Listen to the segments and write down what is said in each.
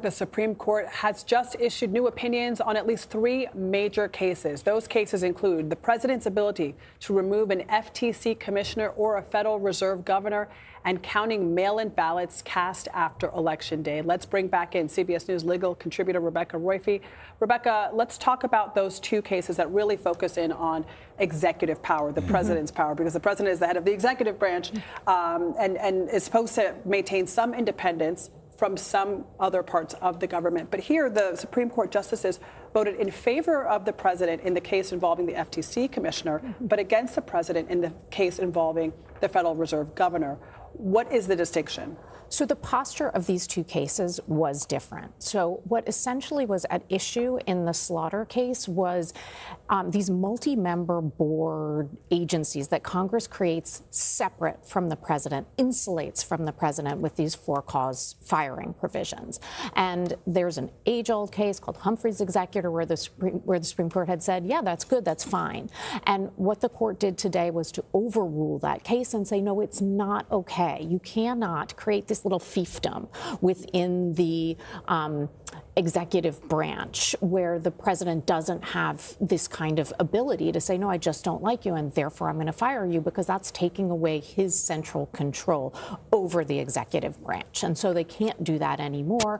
The Supreme Court has just issued new opinions on at least 3 major cases. Those cases include the president's ability to remove an FTC commissioner or a Federal Reserve governor and counting mail-in ballots cast after Election Day. Let's bring back in CBS News legal contributor Rebecca Roiphe. Rebecca, let's talk about those 2 cases that really focus in on executive power, the president's power, because the president is the head of the executive branch and is supposed to maintain some independence from some other parts of the government. But here, the Supreme Court justices voted in favor of the president in the case involving the FTC commissioner, but against the president in the case involving the Federal Reserve governor. What is the distinction? So the posture of these 2 cases was different. So what essentially was at issue in the Slaughter case was these multi-member board agencies that Congress creates separate from the president, insulates from the president with these for-cause firing provisions. And there's an age-old case called Humphrey's Executor where the Supreme Court had said, yeah, that's good, that's fine. And what the court did today was to overrule that case and say, no, it's not okay. You cannot create this little fiefdom within the executive branch where the president doesn't have this kind of ability to say, no, I just don't like you, and therefore I'm going to fire you, because that's taking away his central control over the executive branch. And so they can't do that anymore.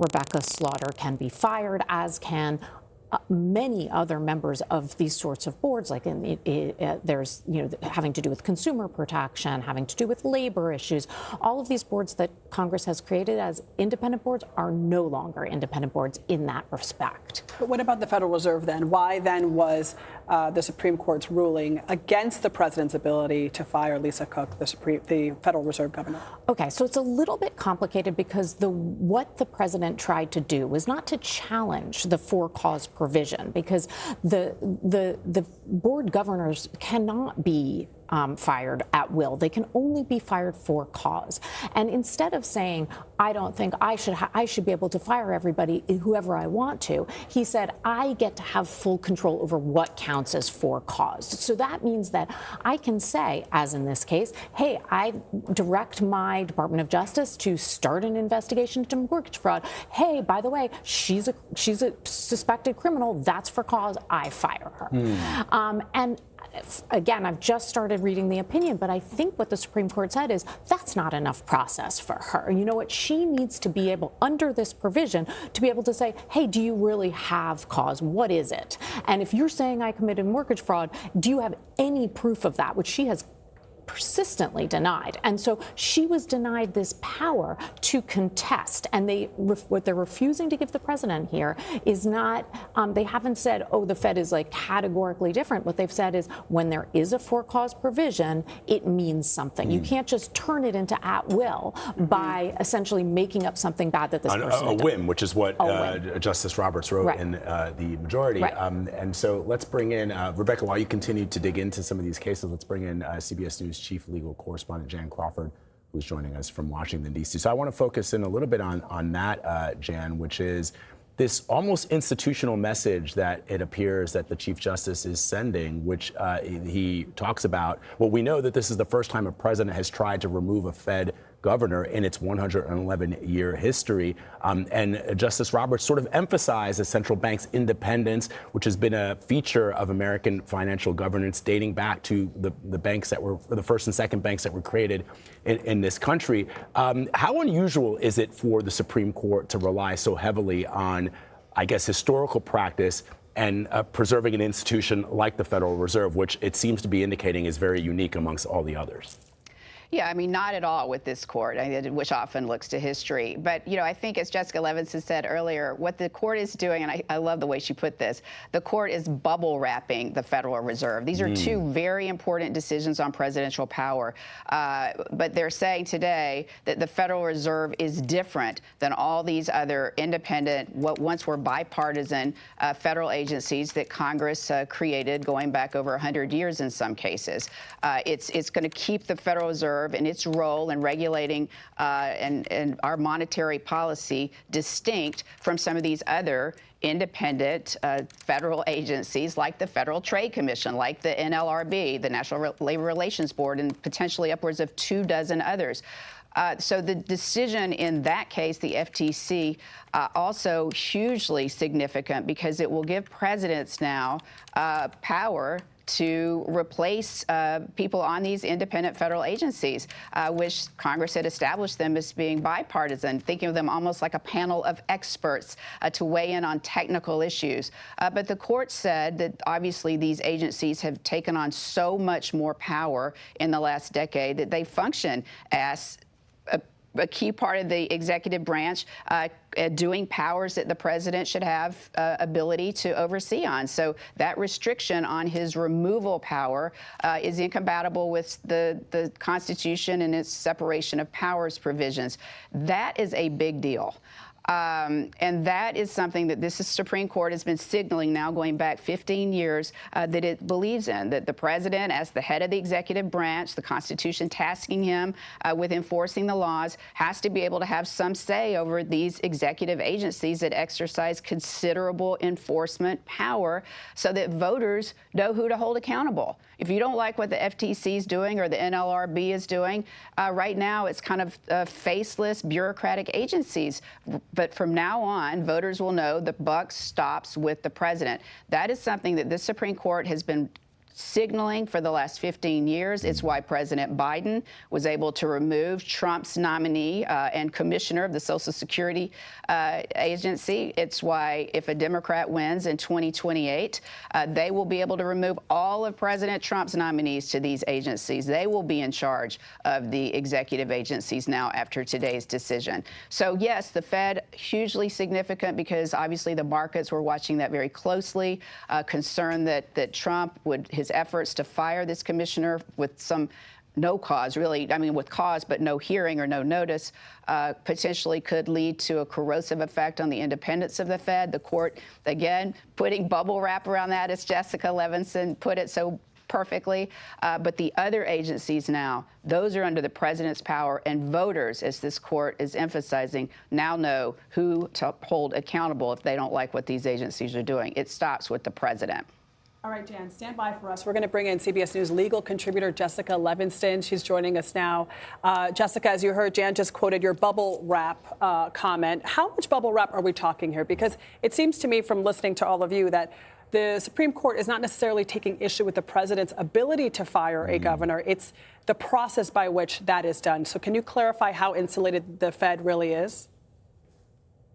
Rebecca Slaughter can be fired, as can many other members of these sorts of boards, like there's, having to do with consumer protection, having to do with labor issues. All of these boards that Congress has created as independent boards are no longer independent boards in that respect. But what about the Federal Reserve then? Why then was the Supreme Court's ruling against the president's ability to fire Lisa Cook, the Federal Reserve governor? Okay, so it's a little bit complicated because what the president tried to do was not to challenge the for-cause provision, because the board governors cannot be fired at will. They can only be fired for cause. And instead of saying, I don't think I should be able to fire everybody, whoever I want to, he said, I get to have full control over what counts as for cause. So that means that I can say, as in this case, hey, I direct my Department of Justice to start an investigation into mortgage fraud. Hey, by the way, she's a suspected criminal. That's for cause. I fire her. And again, I've just started reading the opinion, but I think what the Supreme Court said is that's not enough process for her. You know what? She needs to be able, under this provision, to be able to say, hey, do you really have cause? What is it? And if you're saying I committed mortgage fraud, do you have any proof of that? Which she has persistently denied. And so she was denied this power to contest. And what they're refusing to give the president here is not, they haven't said, oh, the Fed is like categorically different. What they've said is when there is a for-cause provision, it means something. You can't just turn it into at will by essentially making up something bad that this person did. A whim, which is what Justice Roberts wrote in the majority. And so let's bring in, Rebecca, while you continue to dig into some of these cases, let's bring in CBS News chief legal correspondent Jan Crawford, who's joining us from Washington, D.C. So I want to focus in a little bit on that, Jan, which is this almost institutional message that it appears that the Chief Justice is sending, which he talks about. Well, we know that this is the first time a president has tried to remove a Fed governor in its 111-year history. And Justice Roberts sort of emphasized the central bank's independence, which has been a feature of American financial governance dating back to the banks that were the first and second banks that were created in this country. How unusual is it for the Supreme Court to rely so heavily on, I guess, historical practice and preserving an institution like the Federal Reserve, which it seems to be indicating is very unique amongst all the others? Yeah, I mean, not at all with this court, which often looks to history. But, I think as Jessica Levinson said earlier, what the court is doing, and I love the way she put this, the court is bubble wrapping the Federal Reserve. These are 2 very important decisions on presidential power. But they're saying today that the Federal Reserve is different than all these other independent, what once were bipartisan federal agencies that Congress created going back over 100 years in some cases. It's going to keep the Federal Reserve and its role in regulating and our monetary policy distinct from some of these other independent federal agencies like the Federal Trade Commission, like the NLRB, the National Labor Relations Board, and potentially upwards of 24 others. So the decision in that case, the FTC, also hugely significant because it will give presidents now power to replace people on these independent federal agencies, which Congress had established them as being bipartisan, thinking of them almost like a panel of experts to weigh in on technical issues. But the court said that obviously these agencies have taken on so much more power in the last decade that they function as a key part of the executive branch, doing powers that the president should have ability to oversee on. So that restriction on his removal power is incompatible with the Constitution and its separation of powers provisions. That is a big deal. And that is something that this Supreme Court has been signaling now going back 15 years that it believes in, that the president, as the head of the executive branch, the Constitution tasking him with enforcing the laws, has to be able to have some say over these executive agencies that exercise considerable enforcement power so that voters know who to hold accountable. If you don't like what the FTC is doing or the NLRB is doing, right now it's kind of faceless bureaucratic agencies. But from now on, voters will know the buck stops with the president. That is something that this Supreme Court has been signaling for the last 15 years. It's why President Biden was able to remove Trump's nominee and commissioner of the Social Security agency. It's why if a Democrat wins in 2028, they will be able to remove all of President Trump's nominees to these agencies. They will be in charge of the executive agencies now after today's decision. So yes, the Fed, hugely significant because obviously the markets were watching that very closely, concerned that Trump would, his efforts to fire this commissioner with some no cause, really, I mean, with cause, but no hearing or no notice, potentially could lead to a corrosive effect on the independence of the Fed. The court, again, putting bubble wrap around that, as Jessica Levinson put it so perfectly. But the other agencies now, those are under the president's power, and voters, as this court is emphasizing, now know who to hold accountable if they don't like what these agencies are doing. It stops with the president. All right, Jan, stand by for us. We're going to bring in CBS News legal contributor Jessica Levinson. She's joining us now. Jessica, as you heard, Jan just quoted your bubble wrap comment. How much bubble wrap are we talking here? Because it seems to me from listening to all of you that the Supreme Court is not necessarily taking issue with the president's ability to fire a governor. It's the process by which that is done. So can you clarify how insulated the Fed really is?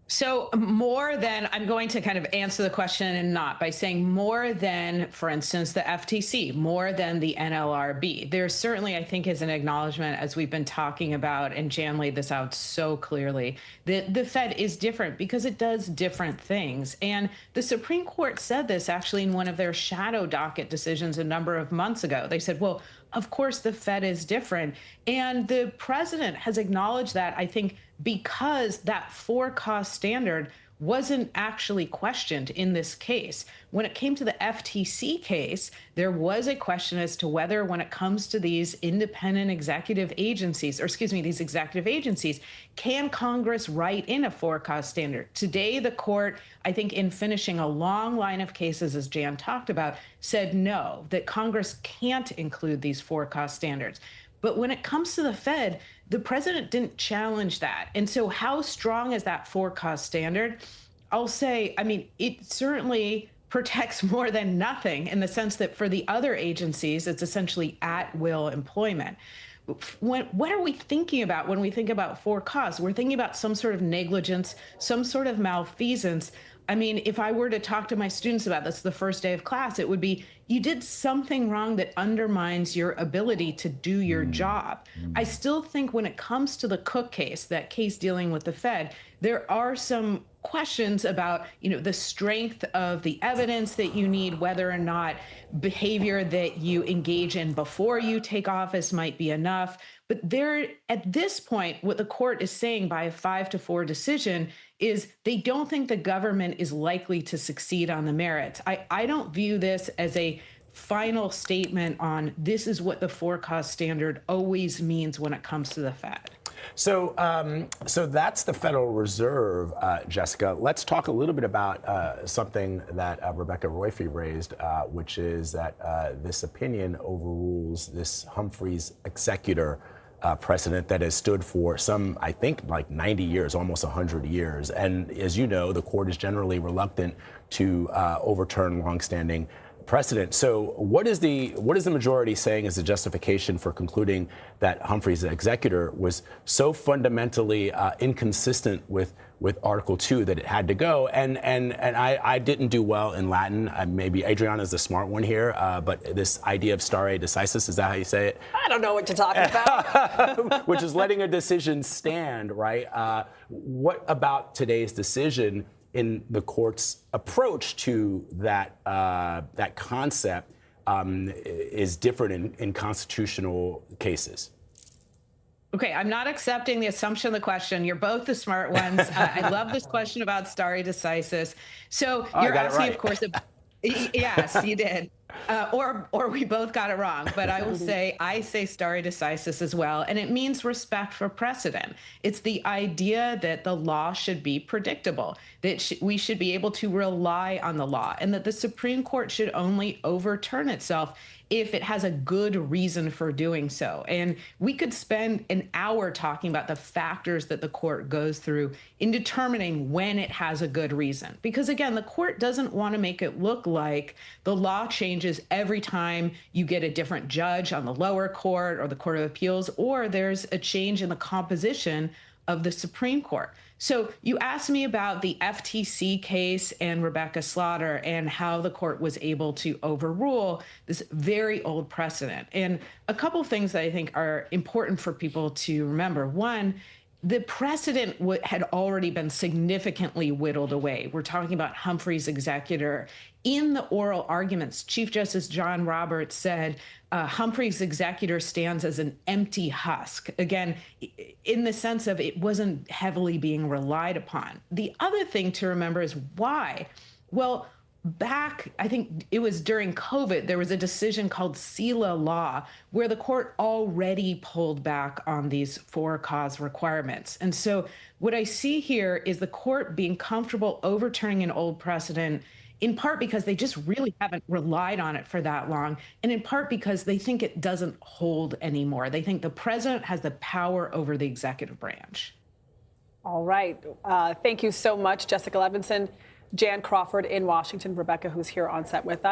So more than, I'm going to kind of answer the question and not by saying more than, for instance, the FTC, more than the NLRB. There certainly, I think, is an acknowledgement, as we've been talking about, and Jan laid this out so clearly, that the Fed is different because it does different things. And the Supreme Court said this actually in one of their shadow docket decisions a number of months ago. They said, well, of course, the Fed is different. And the president has acknowledged that, I think, because that for-cause standard wasn't actually questioned in this case. When it came to the FTC case, there was a question as to whether, when it comes to these independent executive agencies, or excuse me, these executive agencies, can Congress write in a for-cause standard? Today, the court, I think, in finishing a long line of cases, as Jan talked about, said no, that Congress can't include these for-cause standards. But when it comes to the Fed, the president didn't challenge that. And so how strong is that for-cause standard? I'll say, I mean, it certainly protects more than nothing in the sense that for the other agencies, it's essentially at-will employment. What are we thinking about when we think about for-cause? We're thinking about some sort of negligence, some sort of malfeasance. I mean, if I were to talk to my students about this the first day of class, it would be, you did something wrong that undermines your ability to do your job. I still think when it comes to the Cook case, that case dealing with the Fed, there are some questions about, you know, the strength of the evidence that you need, whether or not behavior that you engage in before you take office might be enough. But there, at this point, what the court is saying by a 5-4 decision is they don't think the government is likely to succeed on the merits. I don't view this as a final statement on this is what the for-cause standard always means when it comes to the Fed. So that's the Federal Reserve, Jessica. Let's talk a little bit about something that Rebecca Roiphe raised, which is that this opinion overrules this Humphreys executor precedent that has stood for some, I think, like 90 years, almost 100 years. And as you know, the court is generally reluctant to overturn longstanding precedent. So what is the majority saying as a justification for concluding that Humphrey's executor was so fundamentally inconsistent with Article 2 that it had to go? And I didn't do well in Latin. Maybe Adriana's the smart one here, but this idea of stare decisis, is that how you say it? I don't know what you're talking about. Which is letting a decision stand, right? What about today's decision in the court's approach to that that concept is different in constitutional cases? Okay, I'm not accepting the assumption of the question. You're both the smart ones. I love this question about stare decisis. So you're asking, of course, yes, you did. Or we both got it wrong. But I say stare decisis as well. And it means respect for precedent. It's the idea that the law should be predictable, that we should be able to rely on the law, and that the Supreme Court should only overturn itself if it has a good reason for doing so. And we could spend an hour talking about the factors that the court goes through in determining when it has a good reason. Because again, the court doesn't want to make it look like the law changes every time you get a different judge on the lower court or the Court of Appeals, or there's a change in the composition of the Supreme Court. So you asked me about the FTC case and Rebecca Slaughter and how the court was able to overrule this very old precedent. And a couple of things that I think are important for people to remember. One, the precedent had already been significantly whittled away. We're talking about Humphrey's executor. In the oral arguments, Chief Justice John Roberts said Humphrey's executor stands as an empty husk. Again, in the sense of it wasn't heavily being relied upon. The other thing to remember is why. Well, back, I think it was during COVID, there was a decision called SELA law where the court already pulled back on these for-cause requirements. And so what I see here is the court being comfortable overturning an old precedent, in part because they just really haven't relied on it for that long, and in part because they think it doesn't hold anymore. They think the president has the power over the executive branch. All right. Thank you so much, Jessica Levinson, Jan Crawford in Washington, Rebecca, who's here on set with us.